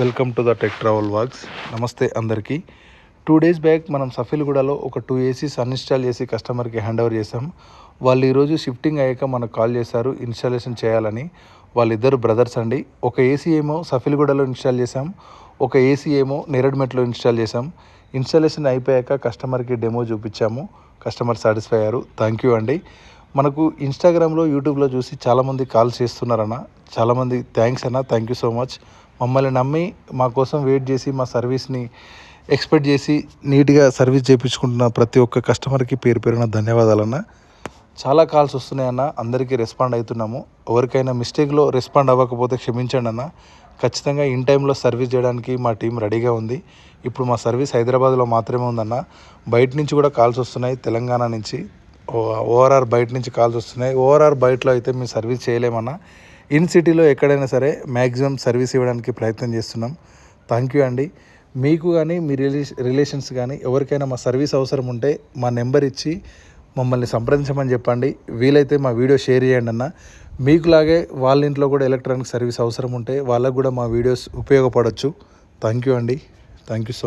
Welcome to the tech travel walks. నమస్తే అందరికీ. 2 days back మనం సఫీల్గూడలో ఒక 2 ఏసీస్ అన్ఇన్స్టాల్ చేసి కస్టమర్కి హ్యాండ్ ఓవర్ చేసాం. వాళ్ళు ఈరోజు షిఫ్టింగ్ అయ్యాక మనకు కాల్ చేశారు ఇన్స్టాలేషన్ చేయాలని. వాళ్ళిద్దరు బ్రదర్స్ అండి. ఒక ఏసీ ఏమో సఫీల్గూడలో ఇన్స్టాల్ చేసాం, ఒక ఏసీ ఏమో నేరడ్మెట్లో ఇన్స్టాల్ చేసాం. ఇన్స్టాలేషన్ అయిపోయాక కస్టమర్కి డెమో చూపించాము. కస్టమర్ సాటిస్ఫై అయ్యారు. థ్యాంక్ యూ అండి. మనకు ఇన్స్టాగ్రామ్లో, యూట్యూబ్లో చూసి చాలామంది కాల్స్ చేస్తున్నారన్న. చాలామంది థ్యాంక్స్ అన్న, థ్యాంక్ యూ సో మచ్. మమ్మల్ని నమ్మి మా కోసం వెయిట్ చేసి మా సర్వీస్ని ఎక్స్పెక్ట్ చేసి నీట్గా సర్వీస్ చేయించుకుంటున్న ప్రతి ఒక్క కస్టమర్కి పేరు పేరున ధన్యవాదాలన్న. చాలా కాల్స్ వస్తున్నాయన్న, అందరికీ రెస్పాండ్ అవుతున్నాము. ఎవరికైనా మిస్టేక్లో రెస్పాండ్ అవ్వకపోతే క్షమించండి అన్న. ఖచ్చితంగా ఇన్ టైంలో సర్వీస్ చేయడానికి మా టీం రెడీగా ఉంది. ఇప్పుడు మా సర్వీస్ హైదరాబాద్లో మాత్రమే ఉందన్న. బయట నుంచి కూడా కాల్స్ వస్తున్నాయి, తెలంగాణ నుంచి, ఓఆర్ఆర్ బయట నుంచి కాల్స్ వస్తున్నాయి. ఓఆర్ఆర్ బయటలో అయితే మేము సర్వీస్ చేయలేమన్నా. ఇన్ సిటీలో ఎక్కడైనా సరే మ్యాక్సిమం సర్వీస్ ఇవ్వడానికి ప్రయత్నం చేస్తున్నాం. థ్యాంక్ యూ అండి. మీకు కానీ మీ రిలేషన్స్ కానీ ఎవరికైనా మా సర్వీస్ అవసరం ఉంటే మా నెంబర్ ఇచ్చి మమ్మల్ని సంప్రదించమని చెప్పండి. వీలైతే మా వీడియో షేర్ చేయండి అన్న. మీకులాగే వాళ్ళ ఇంట్లో కూడా ఎలక్ట్రానిక్ సర్వీస్ అవసరం ఉంటే వాళ్ళకు కూడా మా వీడియోస్ ఉపయోగపడవచ్చు. థ్యాంక్ యూ అండి. Thank you so much.